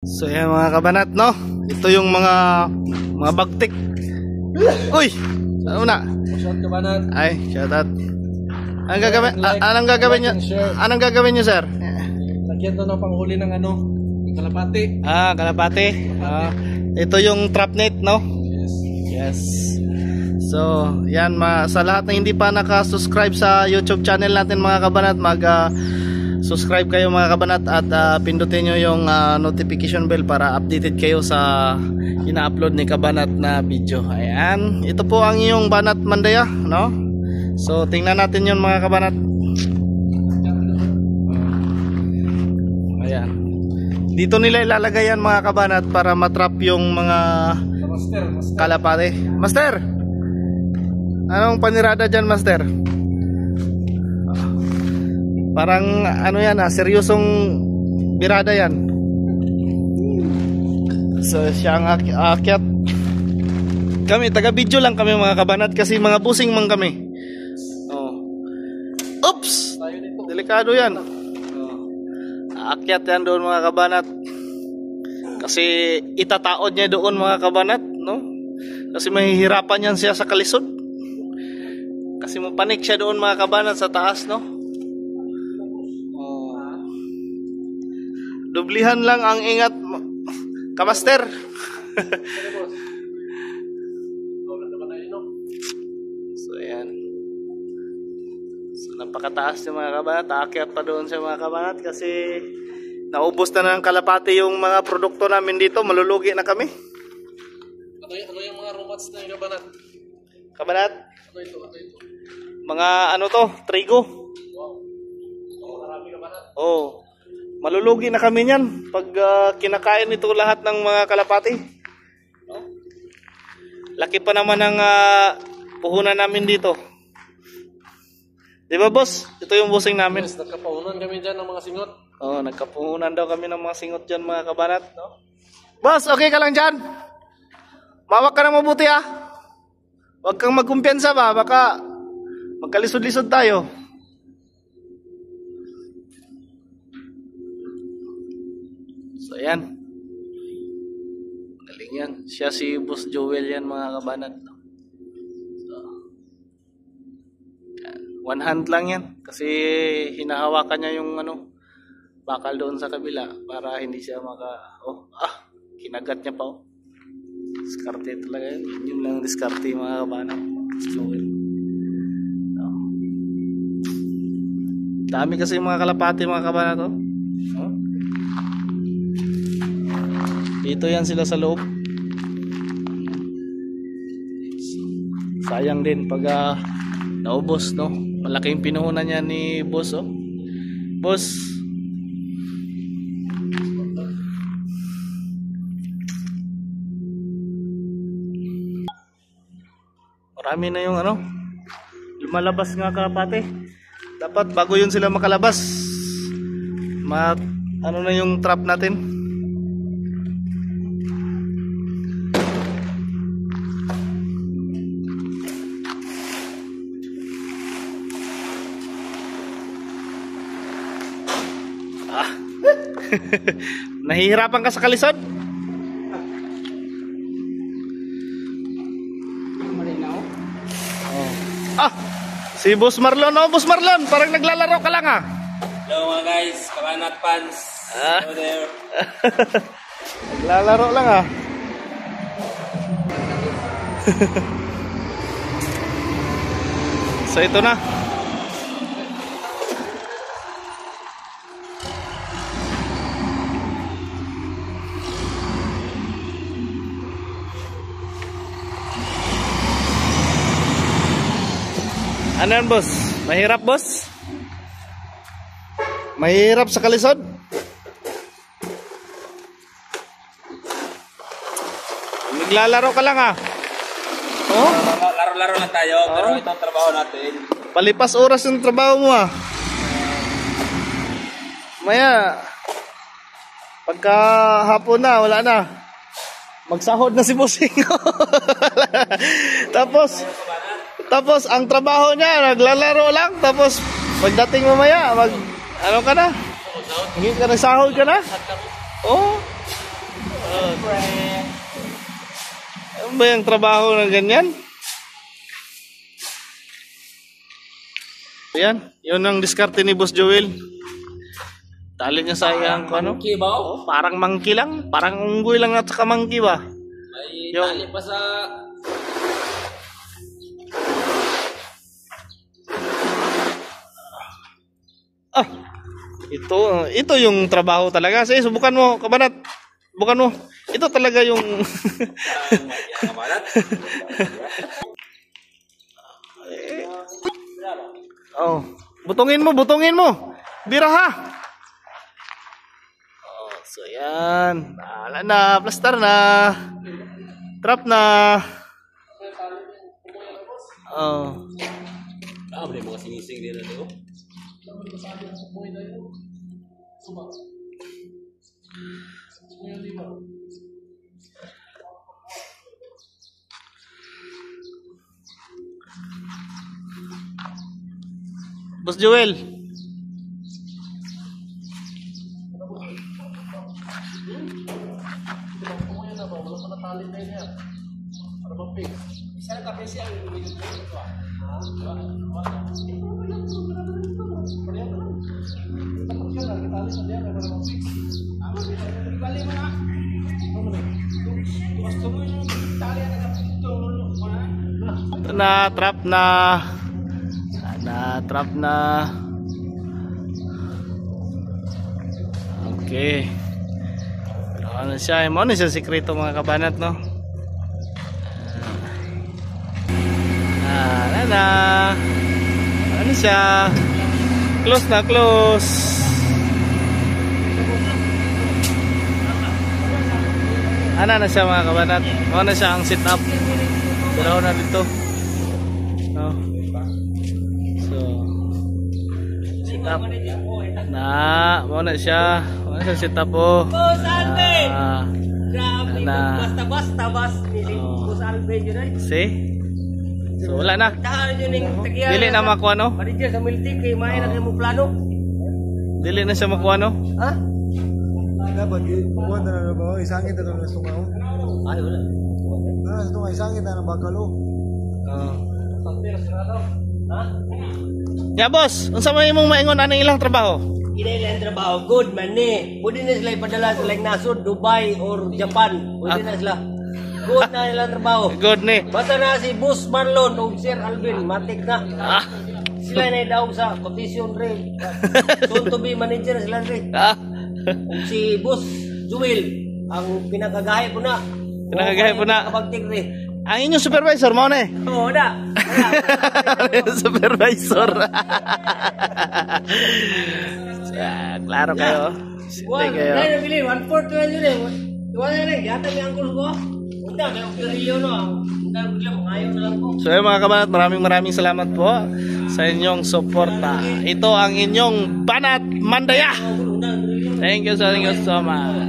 So yan mga kabanat, no? Ito yung mga bagtik. Uy! Ano na? Shout kabanat. Ay, shout out. Anong gagawin niyo, sir? Lagyan to ng panghuli ng kalapati. Kalapati. Ito yung trap net, no? Yes. So, yan sa lahat na hindi pa naka-subscribe sa YouTube channel natin mga kabanat, subscribe kayo mga kabanat at pindutin nyo yung notification bell para updated kayo sa ina-upload ni kabanat na video. Ayan, ito po ang iyong banat mandaya, no? So tingnan natin yun mga kabanat. Ayan, dito nila ilalagay yan mga kabanat para matrap yung mga kalapate. Master, anong panirada dyan, master? Parang yan seryosong birada yan. So siya ang aakyat. Kami taga video lang kami mga kabanat kasi mga busing man kami. Oops, delikado yan. Aakyat yan doon mga kabanat. Kasi itataod niya doon mga kabanat, no? Kasi mahihirapan yan siya sa kalisod. Kasi mapanik siya doon mga kabanat sa taas, no? Dublihan lang ang ingat, kamaster. So yan. So napakataas yung mga kabanat. Aakyat pa doon sa mga kabanat kasi naubos na ng kalapati yung mga produkto namin dito. Malulugi na kami. Ano yung mga robots na yung kabanat? Kabanat? Ano ito? Mga trigo. Wow. Marami kabanat. Oh. Malulugi na kami niyan pag kinakain ito lahat ng mga kalapati. No? Laki pa naman ang puhunan namin dito. Di ba, boss? Ito yung busing namin. Yes, nagkapuhunan kami dyan ng mga singot. Oo, nagkapuhunan daw kami ng mga singot dyan mga kabanat. No? Boss, okay ka lang dyan? Mawak ka na mabuti Huwag kang magkumpiyansa ba? Baka magkalisod-lisod tayo. So ayan, galing yan. Siya si Boss Joel yan mga kabanat. So, yan. One hand lang yan kasi hinahawakan niya yung bakal doon sa kabila para hindi siya kinagat niya pa. Diskarte talaga yan. Yun lang diskarte mga kabanat. Joel. So, dami kasi yung mga kalapati mga kabanat. Dito yan sila sa loob. Sayang din pag naubos, no? Malaking pinuhunan niya ni boss, Boss. Marami na yung lumalabas nga kalapate. Dapat bago yun sila makalabas, na yung trap natin. Nahihirapan ka sa kalisod? Si Boss Marlon. Boss Marlon, parang naglalaro ka lang Hello mga guys, kabanat fans. Hello there. Naglalaro lang So ito na. Ano yan, boss? Mahirap, boss? Mahirap sa kalisod? Naglalaro ka lang Laro-laro lang tayo, pero ito ang trabaho natin. Palipas oras yung trabaho mo Maya pagka hapon na, wala na. Magsahod na si bossing. Tapos ang trabaho niya, naglalaro lang. Tapos pagdating mamaya, ka na? Hindi ka nagsahod ka na? Ano ba yung trabaho na ganyan? Ayan, yun ang diskarte ni Boss Joel. Tali niya sa iyang ano? Monkey ba? Oh, parang monkey lang. Parang unggoy lang at saka monkey ba? May Yung- tali pa sa... Ah, ito yung trabaho talaga. Sige, subukan mo, kabanat. Subukan mo. Ito talaga yung... Kabalat. Oh, butungin mo, butungin mo. Biraha. Oh, so yan. Wala na, plaster na. Trap na. Oh. Ah, may mga sinising din na ito. Boss Joel. Ito na, trap na. Trap na. Okay. Ano siya? Ano siya sikreto mga kabanat, no? Na. Ano siya? Close na, close. Ano na siya mga kabanat? Ano na siya ang sit up? Dalaw na dito. No? So, sit up. Muna siya. Muna siya sit up po. Boss Alvin! Ah, Grabe na. basta-basta bas ni Boss Alvin yun ay. see? So, wala na. Tahan yun yung tagyan. Dili na makuha, no? Manager sa Miltic kay may na kayo mo plano. Dili na siya makuha, no? Ha? Dapat buwan na na ba? Isangit na lang sa tungaw. Ay wala. Ah, sa tungaw isangit na ng bakalo. Ha? Ya, boss. Unsa may imong maingon anong ilang trabaho? Kinailan trabaho good man ni. Pwede na sila ipadala sa like nasod Dubai or Japan. Pwede na sila. Good na ilang trabaho. Good ni. Basta na si Boss Marlon o Sir Alvin matik na. Ah. Sila na idaog sa quotation rin. Soon to be manager sila rin. Ah. Kung si Boss Jewel ang pinakagahe po na. Pinakagahe po na. Kabagtik rin. Ang inyong supervisor mo na eh. Oo na. Supervisor. Klaro kayo. Sinte kayo. Dahil nabili, 1/4 to yun eh. Iwan na rin, yata may angkol ko. Punta, may operilyo no. Punta, bigla, ayaw na lang po. So yun mga kabanat, maraming salamat po sa inyong suporta. Ito ang inyong Banat Mandaya. Thank you so much.